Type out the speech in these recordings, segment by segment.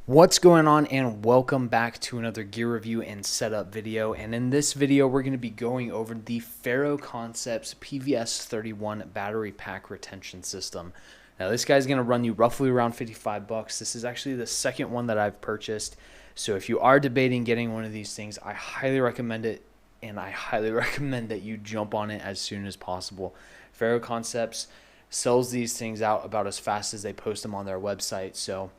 What's going on, and welcome back to another gear review and setup video. And in this video we're going to be going over the Ferro Concepts PVS31 battery pack retention system. Now this guy's going to run you roughly around 55 bucks. This is actually the second one that I've purchased, so if you are debating getting one of these things, I highly recommend it, and I highly recommend that you jump on it as soon as possible. Ferro Concepts sells these things out about as fast as they post them on their website, so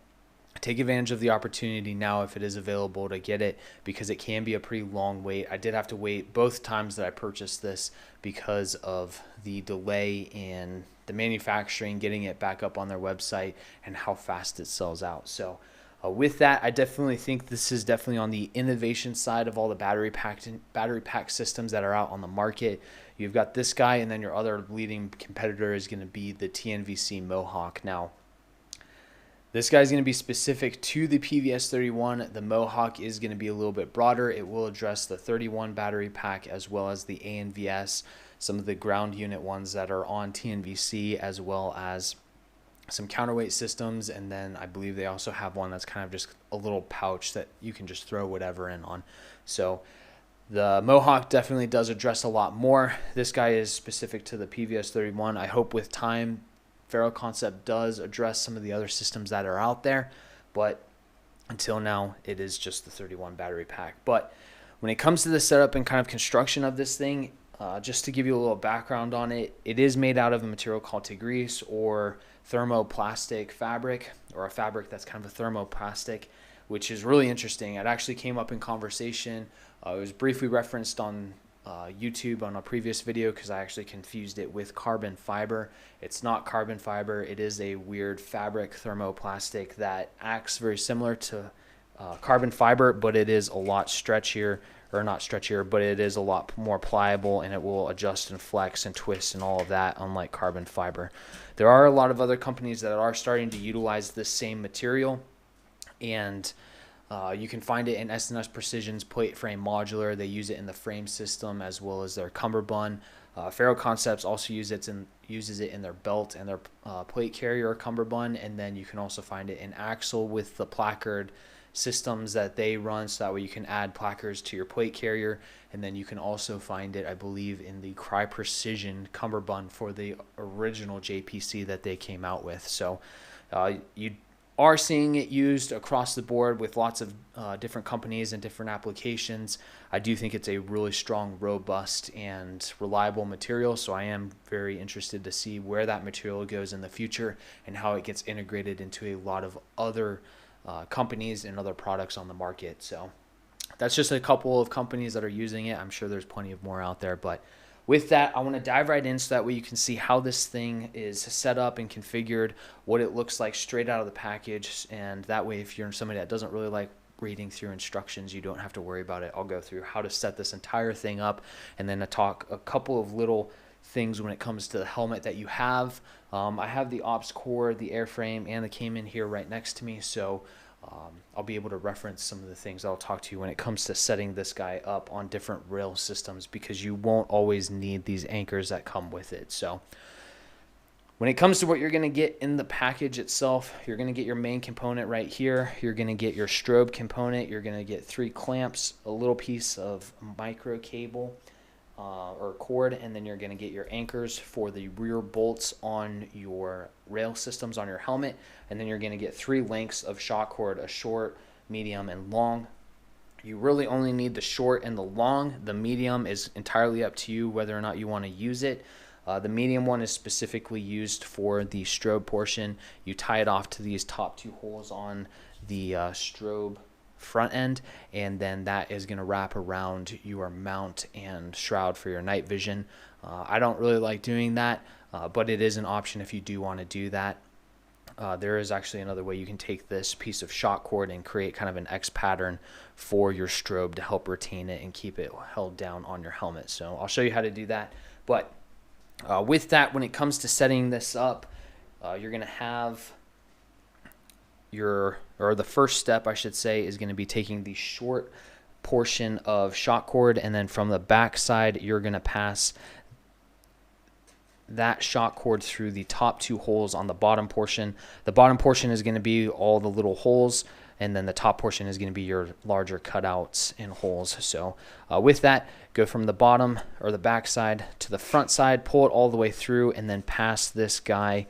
take advantage of the opportunity now if it is available to get it, because it can be a pretty long wait. I did have to wait both times that I purchased this because of the delay in the manufacturing, getting it back up on their website, and how fast it sells out. So with that, I definitely think this is definitely on the innovation side of all the battery pack systems that are out on the market. You've got this guy, and then your other leading competitor is going to be the TNVC Mohawk. Now, this guy's going to be specific to the PVS31. The Mohawk is going to be a little bit broader. It will address the 31 battery pack as well as the ANVS, some of the ground unit ones that are on TNVC, as well as some counterweight systems. And then I believe they also have one that's kind of just a little pouch that you can just throw whatever in on. So the Mohawk definitely does address a lot more. This guy is specific to the PVS31. I hope with time Ferro Concept does address some of the other systems that are out there, but until now it is just the 31 battery pack. But when it comes to the setup and kind of construction of this thing, just to give you a little background on it, it is made out of a material called Tigris, or thermoplastic fabric, or a fabric that's kind of a thermoplastic, which is really interesting. It actually came up in conversation. It was briefly referenced on YouTube on a previous video because I actually confused it with carbon fiber. It's not carbon fiber. It is a weird fabric thermoplastic that acts very similar to carbon fiber, but it is a lot stretchier, or not stretchier, but it is a lot more pliable, and it will adjust and flex and twist and all of that, unlike carbon fiber. There are a lot of other companies that are starting to utilize this same material, and you can find it in S&S Precision's plate frame modular. They use it in the frame system as well as their cummerbund. Ferro Concepts also uses it in their belt and their plate carrier cummerbund, and then you can also find it in axle with the placard systems that they run, so that way you can add placards to your plate carrier. And then you can also find it, I believe, in the Cry Precision cummerbund for the original JPC that they came out with. So you are seeing it used across the board with lots of different companies and different applications. I do think it's a really strong, robust, and reliable material, so I am very interested to see where that material goes in the future and how it gets integrated into a lot of other companies and other products on the market. So that's just a couple of companies that are using it. I'm sure there's plenty of more out there, but with that, I want to dive right in so that way you can see how this thing is set up and configured, what it looks like straight out of the package, and that way if you're somebody that doesn't really like reading through instructions, you don't have to worry about it. I'll go through how to set this entire thing up, and then I talk a couple of little things when it comes to the helmet that you have. I have the ops core, the airframe, and the Cayman here right next to me, so I'll be able to reference some of the things I'll talk to you when it comes to setting this guy up on different rail systems, because you won't always need these anchors that come with it. So when it comes to what you're going to get in the package itself, you're going to get your main component right here. You're going to get your strobe component. You're going to get 3 clamps, a little piece of micro cable or cord, and then you're going to get your anchors for the rear bolts on your rail systems on your helmet. And then you're going to get 3 lengths of shock cord, a short, medium, and long. You really only need the short and the long. The medium is entirely up to you whether or not you want to use it. The medium one is specifically used for the strobe portion. You tie it off to these top 2 holes on the strobe front end, and then that is going to wrap around your mount and shroud for your night vision. I don't really like doing that, but it is an option if you do want to do that. There is actually another way you can take this piece of shock cord and create kind of an X pattern for your strobe to help retain it and keep it held down on your helmet. So I'll show you how to do that. But with that, when it comes to setting this up, you're going to have the first step, I should say, is going to be taking the short portion of shock cord, and then from the back side you're going to pass that shock cord through the top 2 holes on the bottom portion. The bottom portion is going to be all the little holes, and then the top portion is going to be your larger cutouts and holes. So with that, go from the bottom or the back side to the front side, pull it all the way through, and then pass this guy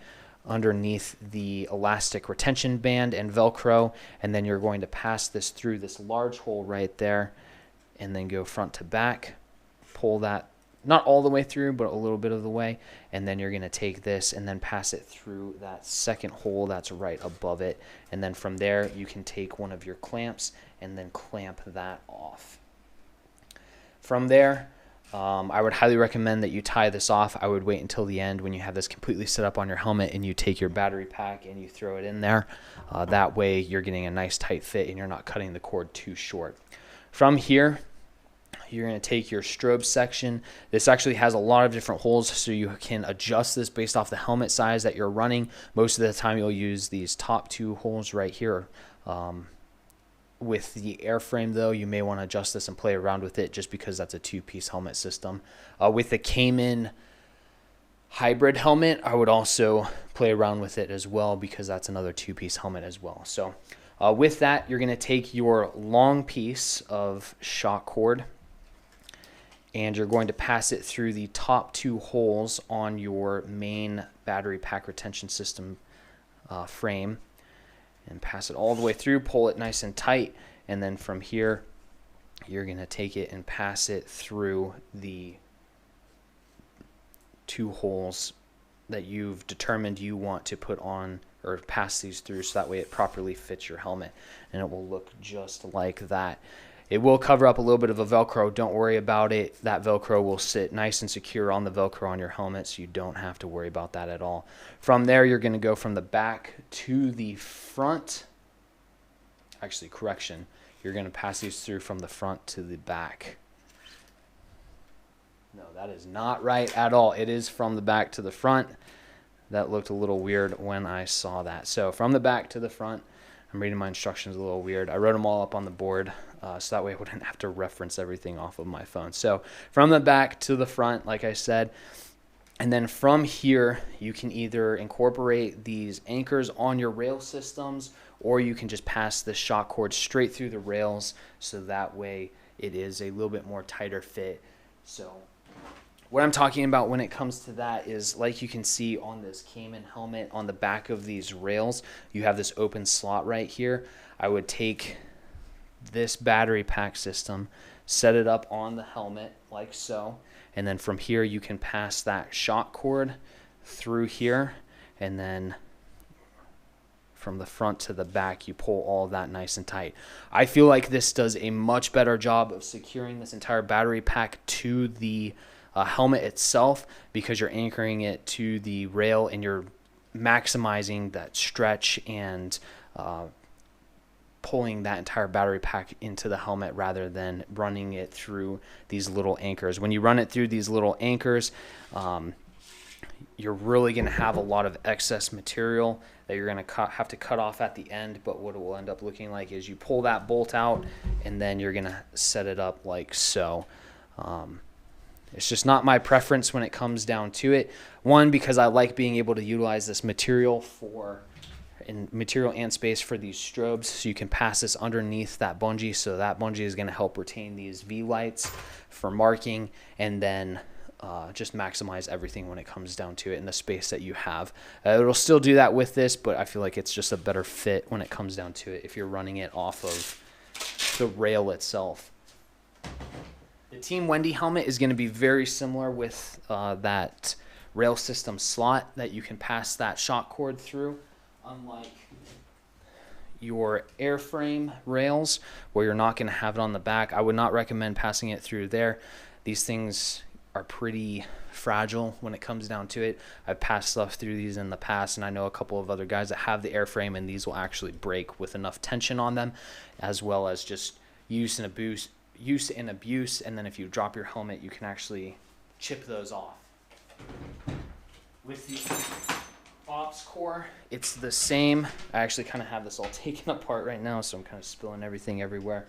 underneath the elastic retention band and Velcro, and then you're going to pass this through this large hole right there, and then go front to back, pull that not all the way through, but a little bit of the way, and then you're going to take this and then pass it through that second hole that's right above it, and then from there you can take one of your clamps and then clamp that off. From there, I would highly recommend that you tie this off. I would wait until the end when you have this completely set up on your helmet and you take your battery pack and you throw it in there. That way you're getting a nice tight fit and you're not cutting the cord too short. From here, you're going to take your strobe section. This actually has a lot of different holes, so you can adjust this based off the helmet size that you're running. Most of the time you'll use these top 2 holes right here. With the airframe though, you may want to adjust this and play around with it just because that's a 2-piece helmet system. With the Cayman hybrid helmet, I would also play around with it as well because that's another 2-piece helmet as well. So with that, you're going to take your long piece of shock cord and you're going to pass it through the top 2 holes on your main battery pack retention system frame, and pass it all the way through, pull it nice and tight, and then from here you're going to take it and pass it through the 2 holes that you've determined you want to put on or pass these through, so that way it properly fits your helmet and it will look just like that. It will cover up a little bit of a Velcro. Don't worry about it. That Velcro will sit nice and secure on the Velcro on your helmet, so you don't have to worry about that at all. From there, you're going to go from the back to the front. Actually, correction. You're going to pass these through from the front to the back. No, that is not right at all. It is from the back to the front. That looked a little weird when I saw that. So from the back to the front. I'm reading my instructions a little weird. I wrote them all up on the board so that way I wouldn't have to reference everything off of my phone. So from the back to the front, like I said, and then from here you can either incorporate these anchors on your rail systems, or you can just pass the shock cord straight through the rails, so that way it is a little bit more tighter fit. So what I'm talking about when it comes to that is, like you can see on this Cayman helmet, on the back of these rails, you have this open slot right here. I would take this battery pack system, set it up on the helmet like so, and then from here you can pass that shock cord through here, and then from the front to the back you pull all that nice and tight. I feel like this does a much better job of securing this entire battery pack to the helmet itself, because you're anchoring it to the rail and you're maximizing that stretch and pulling that entire battery pack into the helmet rather than running it through these little anchors. When you run it through these little anchors, you're really going to have a lot of excess material that you're going to have to cut off at the end. But what it will end up looking like is you pull that bolt out and then you're going to set it up like so. It's just not my preference when it comes down to it. One, because I like being able to utilize this material and space for these strobes, so you can pass this underneath that bungee, so that bungee is going to help retain these V lights for marking, and then just maximize everything when it comes down to it in the space that you have. It'll still do that with this, but I feel like it's just a better fit when it comes down to it if you're running it off of the rail itself. The Team Wendy helmet is going to be very similar with that rail system slot that you can pass that shock cord through, unlike your airframe rails where you're not going to have it on the back. I would not recommend passing it through there. These things are pretty fragile when it comes down to it. I've passed stuff through these in the past, and I know a couple of other guys that have the airframe, and these will actually break with enough tension on them, as well as just use and abuse, and then if you drop your helmet, you can actually chip those off. With the ops core, it's the same. I actually kind of have this all taken apart right now, so I'm kind of spilling everything everywhere.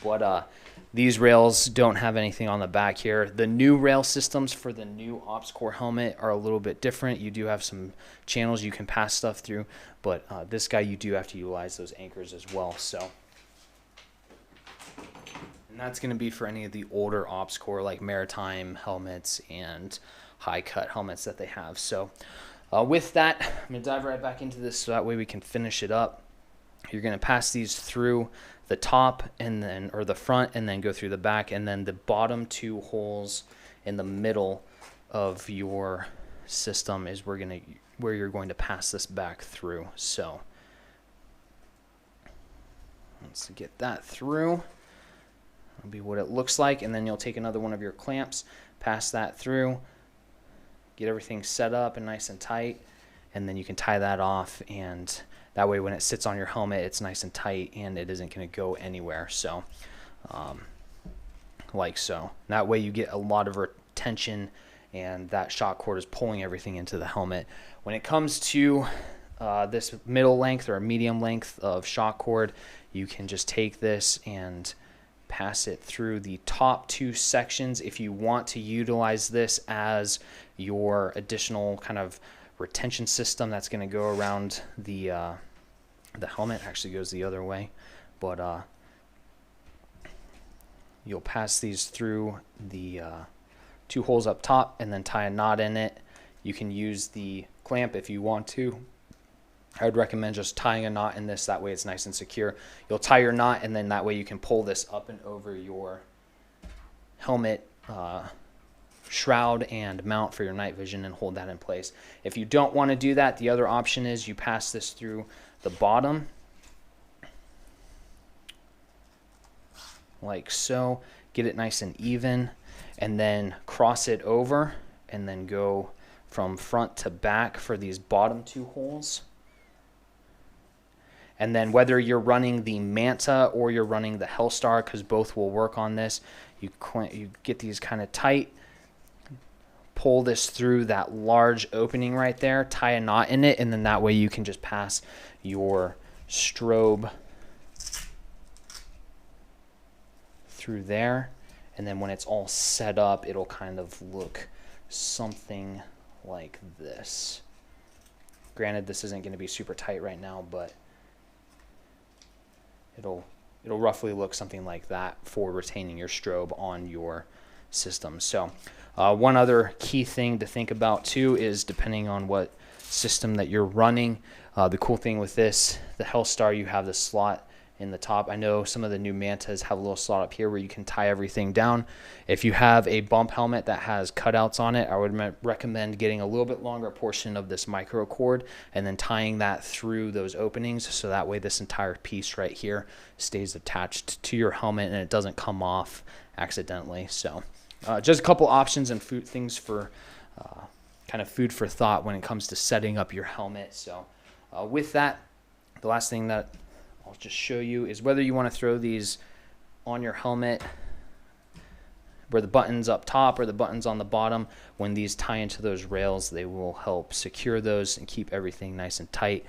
But these rails don't have anything on the back here. The new rail systems for the new OpsCore helmet are a little bit different. You do have some channels you can pass stuff through, but this guy you do have to utilize those anchors as well. So, and that's going to be for any of the older OpsCore like maritime helmets and high cut helmets that they have. So with that, I'm going to dive right back into this so that way we can finish it up. You're going to pass these through the top and then, or the front, and then go through the back, and then the bottom two holes in the middle of your system is where you're going to pass this back through. So let's get that through. That'll be what it looks like, and then you'll take another one of your clamps, pass that through, get everything set up and nice and tight, and then you can tie that off, and that way when it sits on your helmet, it's nice and tight and it isn't going to go anywhere. So like so. That way you get a lot of retention, and that shock cord is pulling everything into the helmet. When it comes to this middle length or medium length of shock cord, you can just take this and pass it through the top two sections. If you want to utilize this as your additional kind of retention system, that's going to go around the helmet. Actually goes the other way, but you'll pass these through the two holes up top and then tie a knot in it. You can use the clamp if you want to. I would recommend just tying a knot in this, that way it's nice and secure. You'll tie your knot, and then that way you can pull this up and over your helmet shroud and mount for your night vision and hold that in place. If you don't want to do that, the other option is you pass this through the bottom like so, get it nice and even, and then cross it over and then go from front to back for these bottom two holes. And then whether you're running the Manta or you're running the Hellstar, because both will work on this, you get these kind of tight, pull this through that large opening right there, tie a knot in it, and then that way you can just pass your strobe through there. And then when it's all set up, it'll kind of look something like this. Granted, this isn't going to be super tight right now, but it'll roughly look something like that for retaining your strobe on your system. So one other key thing to think about too is, depending on what system that you're running, the cool thing with this, the Hellstar, you have the slot in the top. I know some of the new Mantas have a little slot up here where you can tie everything down. If you have a bump helmet that has cutouts on it, I would recommend getting a little bit longer portion of this micro cord and then tying that through those openings, so that way this entire piece right here stays attached to your helmet and it doesn't come off accidentally. So just a couple options and things for kind of food for thought when it comes to setting up your helmet. So with that, the last thing that I'll just show you is whether you want to throw these on your helmet where the button's up top or the button's on the bottom. When these tie into those rails, they will help secure those and keep everything nice and tight,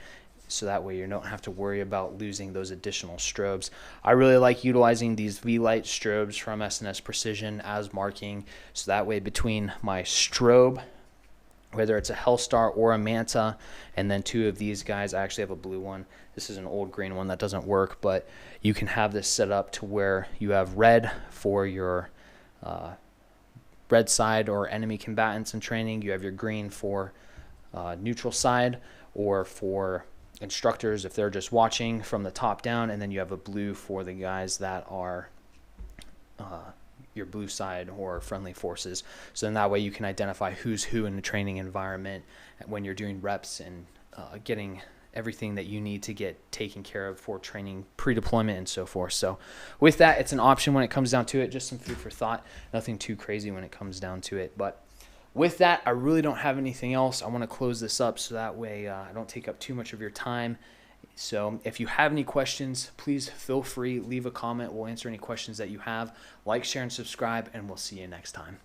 so that way you don't have to worry about losing those additional strobes. I really like utilizing these V-Light strobes from S&S Precision as marking, so that way between my strobe, whether it's a Hellstar or a Manta, and then two of these guys, I actually have a blue one. This is an old green one that doesn't work, but you can have this set up to where you have red for your red side or enemy combatants in training. You have your green for neutral side, or for instructors if they're just watching from the top down, and then you have a blue for the guys that are your blue side or friendly forces. So then that way you can identify who's who in the training environment when you're doing reps and getting everything that you need to get taken care of for training, pre-deployment, and so forth. So with that, it's an option when it comes down to it. Just some food for thought. Nothing too crazy when it comes down to it. But with that, I really don't have anything else. I want to close this up so that way I don't take up too much of your time. So if you have any questions, please feel free, leave a comment. We'll answer any questions that you have. Like, share, and subscribe, and we'll see you next time.